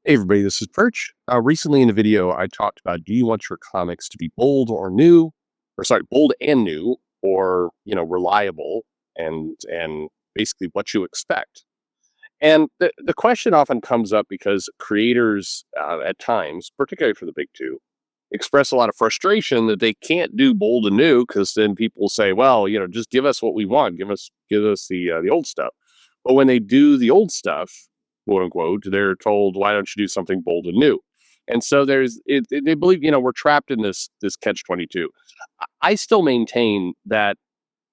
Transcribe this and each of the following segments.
Hey everybody, this is Perch. Recently in a video, I talked about do you want your comics to be bold or new, or sorry, bold and new, or reliable, and basically what you expect. And the question often comes up because creators at times, particularly for the big two, express a lot of frustration that they can't do bold and new because then people say, well, just give us what we want, give us the old stuff. But when they do the old stuff, quote unquote, they're told, why don't you do something bold and new? And so they believe, we're trapped in this catch 22. I still maintain that,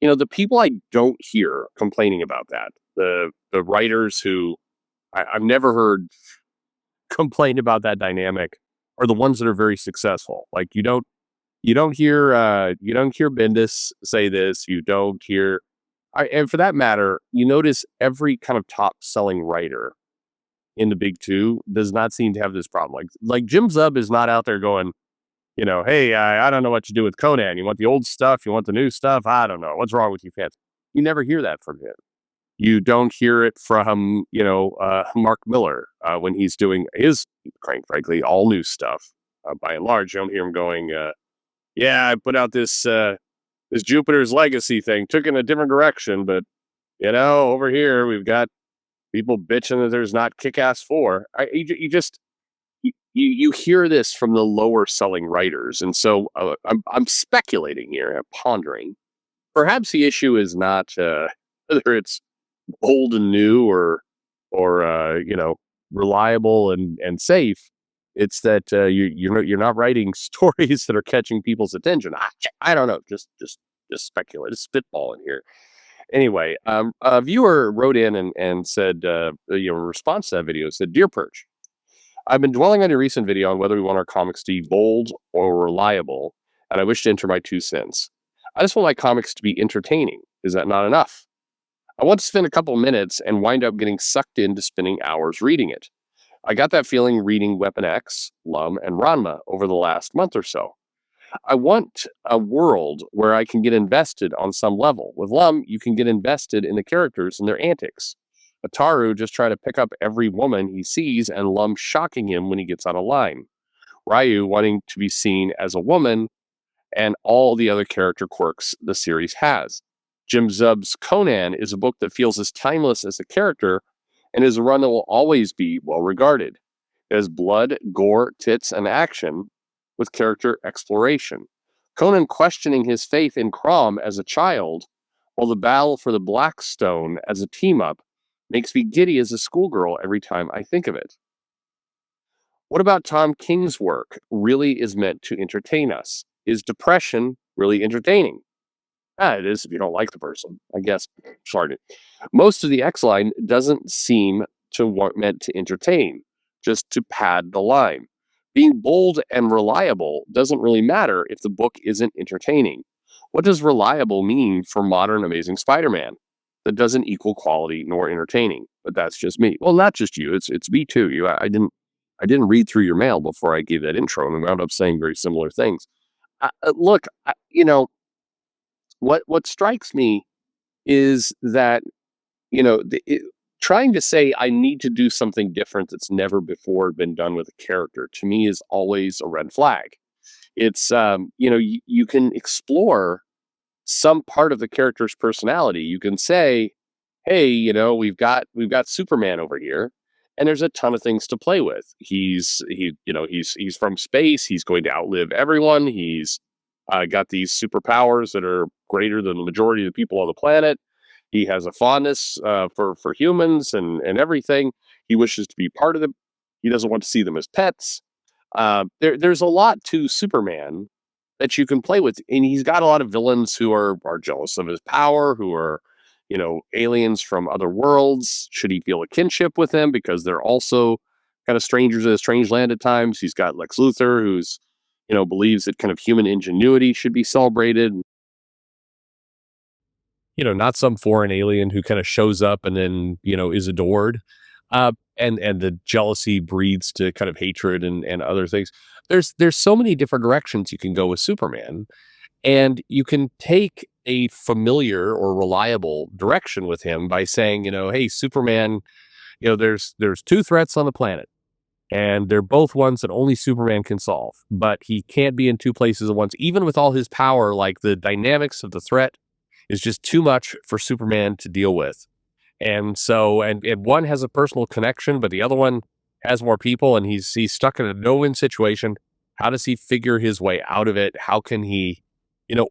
the people I don't hear complaining about that, the writers who I've never heard complain about that dynamic are the ones that are very successful. Like you don't hear Bendis say this. You don't hear and for that matter, you notice every kind of top selling writer in the big two does not seem to have this problem. Like Jim Zub is not out there going, hey, I don't know what to do with Conan. You want the old stuff? You want the new stuff? I don't know. What's wrong with you fans? You never hear that from him. You don't hear it from, Mark Miller when he's doing his, frankly, all new stuff. By and large, you don't hear him going, yeah, I put out this Jupiter's Legacy thing, took in a different direction, but over here we've got people bitching that there's not Kick-Ass 4. You hear this from the lower selling writers, and so I'm speculating here, I'm pondering. Perhaps the issue is not whether it's old and new or reliable and safe. It's that you're not writing stories that are catching people's attention. I don't know, just speculative spitballing here. Anyway, a viewer wrote in and said, in response to that video, said, "Dear Perch, I've been dwelling on your recent video on whether we want our comics to be bold or reliable, and I wish to enter my 2 cents. I just want my comics to be entertaining. Is that not enough? I want to spend a couple minutes and wind up getting sucked into spending hours reading it. I got that feeling reading Weapon X, Lum, and Ranma over the last month or so. I want a world where I can get invested on some level. With Lum, you can get invested in the characters and their antics. Ataru just trying to pick up every woman he sees and Lum shocking him when he gets out of line. Ryu wanting to be seen as a woman and all the other character quirks the series has. Jim Zub's Conan is a book that feels as timeless as a character and is a run that will always be well regarded. It has blood, gore, tits, and action with character exploration. Conan questioning his faith in Crom as a child, while the battle for the Blackstone as a team up makes me giddy as a schoolgirl every time I think of it. What about Tom King's work really is meant to entertain us? Is depression really entertaining? It is if you don't like the person, I guess. Sorry. Most of the X line doesn't seem to want meant to entertain, just to pad the line. Being bold and reliable doesn't really matter if the book isn't entertaining. What does reliable mean for modern Amazing Spider-Man? That doesn't equal quality nor entertaining. But that's just me. Well, not just you. It's me too. I didn't read through your mail before I gave that intro and wound up saying very similar things. Look, what strikes me is that trying to say I need to do something different that's never before been done with a character to me is always a red flag. It's you can explore some part of the character's personality. You can say, hey, we've got Superman over here, and there's a ton of things to play with. He's from space. He's going to outlive everyone. He's got these superpowers that are greater than the majority of the people on the planet. He has a fondness for humans and everything. He wishes to be part of them. He doesn't want to see them as pets. There's a lot to Superman that you can play with, and he's got a lot of villains who are jealous of his power, who are aliens from other worlds. Should he feel a kinship with them because they're also kind of strangers in a strange land at times? He's got Lex Luthor, who's believes that kind of human ingenuity should be celebrated. Not some foreign alien who kind of shows up and then, is adored. And the jealousy breeds to kind of hatred and other things. There's so many different directions you can go with Superman, and you can take a familiar or reliable direction with him by saying, hey, Superman, there's two threats on the planet, and they're both ones that only Superman can solve. But he can't be in two places at once, even with all his power. Like the dynamics of the threat is just too much for Superman to deal with. And so, and one has a personal connection, but the other one has more people, and he's stuck in a no-win situation. How does he figure his way out of it? How can he,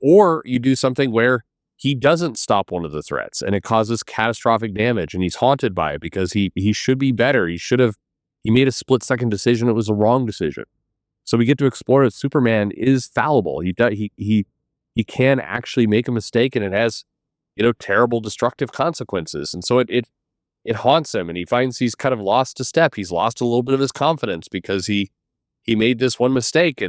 or you do something where he doesn't stop one of the threats and it causes catastrophic damage, and he's haunted by it because he should be better. He made a split-second decision. It was a wrong decision. So we get to explore that Superman is fallible. He can actually make a mistake, and it has terrible destructive consequences. And so it haunts him, and he finds he's kind of lost a step. He's lost a little bit of his confidence because he made this one mistake.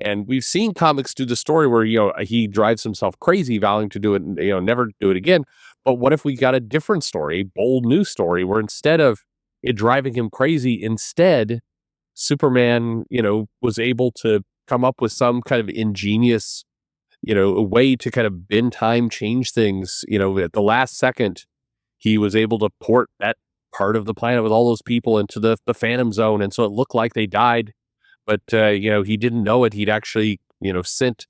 And we've seen comics do the story where, he drives himself crazy, vowing to do it, never do it again. But what if we got a different story, a bold new story, where instead of it driving him crazy, instead Superman, was able to come up with some kind of ingenious, a way to kind of bend time, change things, at the last second. He was able to port that part of the planet with all those people into the Phantom Zone. And so it looked like they died, but, he didn't know it. He'd actually, sent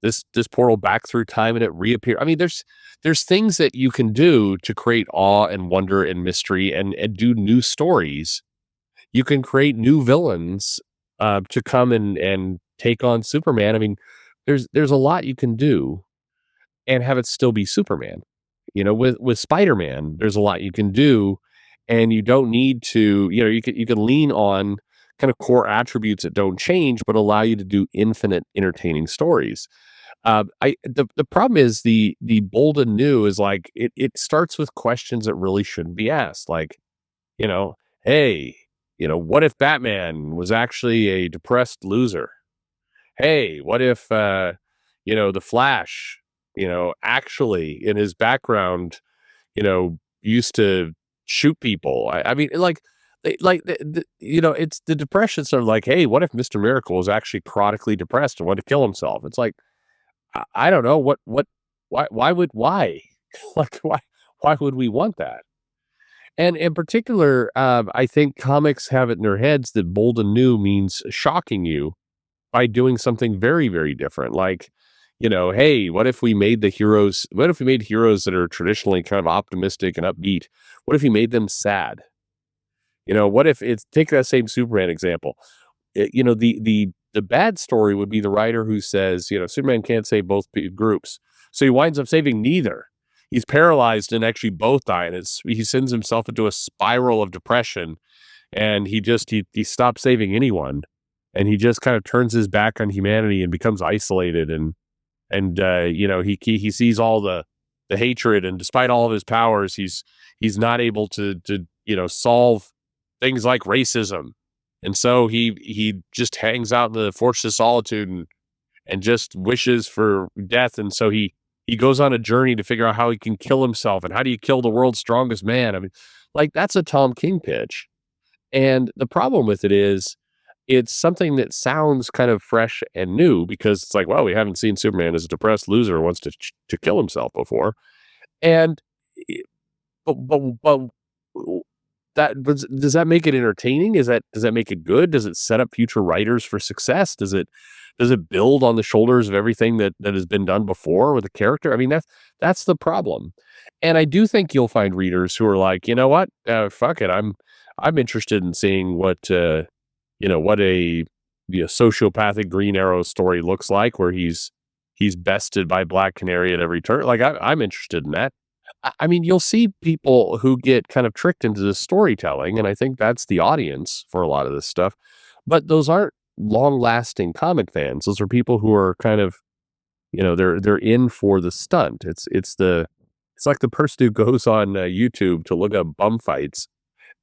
this portal back through time, and it reappeared. I mean, there's things that you can do to create awe and wonder and mystery, and do new stories. You can create new villains, to come and take on Superman. I mean, there's a lot you can do and have it still be Superman. With Spider-Man, there's a lot you can do, and you don't need to, you can lean on kind of core attributes that don't change, but allow you to do infinite entertaining stories. The problem is the bold and new is like, it starts with questions that really shouldn't be asked. Like, hey, what if Batman was actually a depressed loser? Hey, what if, the Flash, actually in his background, used to shoot people. I mean, like, it's the depression sort of like, hey, what if Mr. Miracle was actually chronically depressed and wanted to kill himself? It's like, I don't know why, like, why would we want that? And in particular, I think comics have it in their heads that bold and new means shocking you by doing something very, very different. Like, hey, what if we made heroes that are traditionally kind of optimistic and upbeat? What if we made them sad? What if it's, take that same Superman example. The bad story would be the writer who says, Superman can't save both groups. So he winds up saving neither. He's paralyzed and actually both die. And he sends himself into a spiral of depression, and he stops saving anyone. And he just kind of turns his back on humanity and becomes isolated. And he sees all the hatred, and despite all of his powers, he's not able to solve things like racism. And so he just hangs out in the Fortress of Solitude, and just wishes for death. And so he goes on a journey to figure out how he can kill himself, and how do you kill the world's strongest man? I mean, like, that's a Tom King pitch. And the problem with it is, it's something that sounds kind of fresh and new, because it's like, well, we haven't seen Superman as a depressed loser who wants to kill himself before. And i- but does that make it entertaining? Does that make it good? Does it set up future writers for success? Does it build on the shoulders of everything that has been done before with the character? I mean, that's the problem. And I do think you'll find readers who are like, you know what, fuck it, I'm interested in seeing what a sociopathic Green Arrow story looks like, where he's bested by Black Canary at every turn. Like, I'm interested in that. I mean, you'll see people who get kind of tricked into the storytelling, and I think that's the audience for a lot of this stuff. But those aren't long-lasting comic fans. Those are people who are kind of, they're in for the stunt. It's like the person who goes on YouTube to look up bum fights,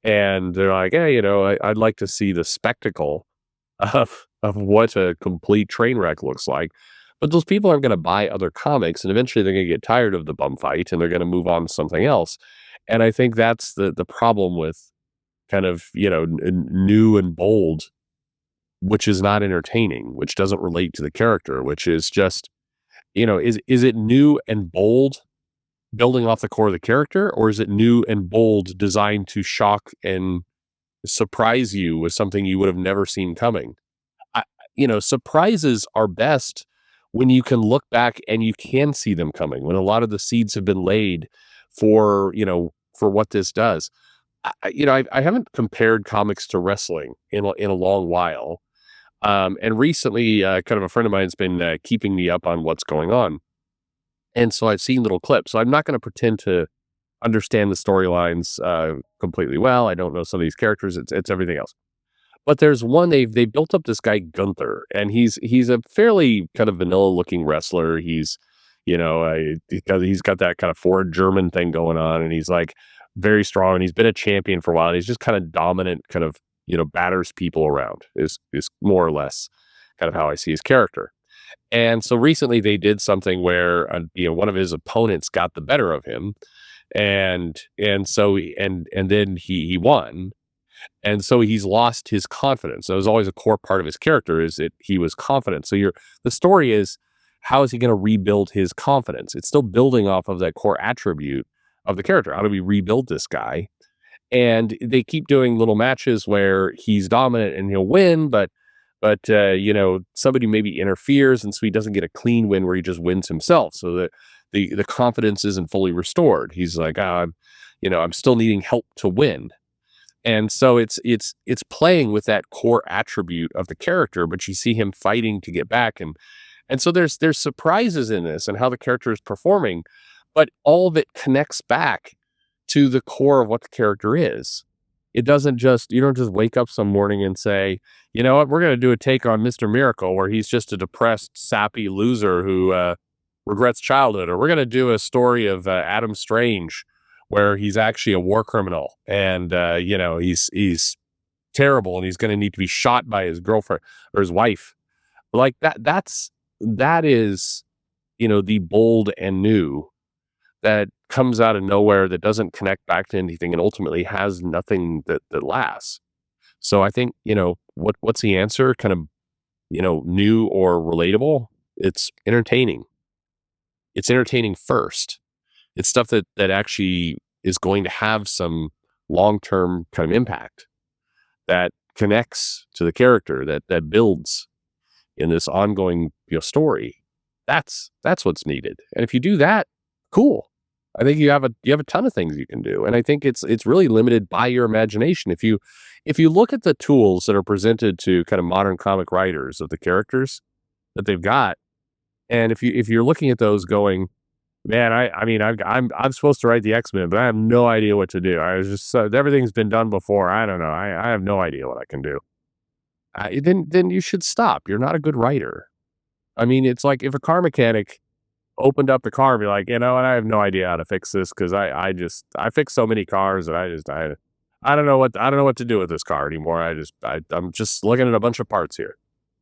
and they're like, hey, I'd like to see the spectacle of what a complete train wreck looks like. But those people aren't going to buy other comics, and eventually they're going to get tired of the bum fight, and they're going to move on to something else. And I think that's the problem with kind of, new and bold, which is not entertaining, which doesn't relate to the character, which is just, is it new and bold building off the core of the character, or is it new and bold designed to shock and surprise you with something you would have never seen coming. I, surprises are best when you can look back and you can see them coming, when a lot of the seeds have been laid for what this does. I haven't compared comics to wrestling in a long while. And recently, kind of a friend of mine's been keeping me up on what's going on. And so I've seen little clips. So I'm not going to pretend to understand the storylines completely well. I don't know some of these characters. It's everything else. But there's one they built up this guy Gunther, and he's a fairly kind of vanilla looking wrestler. He's got that kind of forward German thing going on, and he's like very strong, and he's been a champion for a while. And he's just kind of dominant, kind of batters people around. Is more or less kind of how I see his character. And so recently they did something where one of his opponents got the better of him, and then he won, and so he's lost his confidence. That was always a core part of his character, is that he was confident. So the story is, how is he going to rebuild his confidence? It's still building off of that core attribute of the character. How do we rebuild this guy? And they keep doing little matches where he's dominant and he'll win, but somebody maybe interferes, and so he doesn't get a clean win where he just wins himself. So that the confidence isn't fully restored. He's like, I'm still needing help to win. And so it's playing with that core attribute of the character, but you see him fighting to get back, and so there's surprises in this and how the character is performing, but all of it connects back to the core of what the character is. You don't just wake up some morning and say, you know what, we're going to do a take on Mr. Miracle where he's just a depressed, sappy loser who regrets childhood, or we're going to do a story of Adam Strange where he's actually a war criminal, and he's terrible, and he's going to need to be shot by his girlfriend or his wife. Like that is the bold and new that comes out of nowhere, that doesn't connect back to anything, and ultimately has nothing that lasts. So I think, what's the answer? Kind of, new or relatable? It's entertaining. It's entertaining first. It's stuff that actually is going to have some long-term kind of impact, that connects to the character, that builds in this ongoing story. That's what's needed. And if you do that, cool. I think you have a ton of things you can do. And I think it's really limited by your imagination. If you look at the tools that are presented to kind of modern comic writers of the characters that they've got, and if you're looking at those going, man, I'm supposed to write the X-Men, but I have no idea what to do. I was just everything's been done before. I don't know. I have no idea what I can do. Then you should stop. You're not a good writer. I mean, it's like if a car mechanic opened up the car and be like, and I have no idea how to fix this, because I fix so many cars, and I don't know what to do with this car anymore. I'm just looking at a bunch of parts here.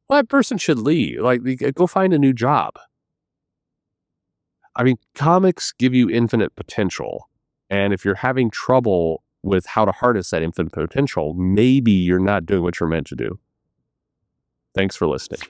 Well, that person should leave. Like, go find a new job. I mean, comics give you infinite potential, and if you're having trouble with how to harness that infinite potential, maybe you're not doing what you're meant to do. Thanks for listening.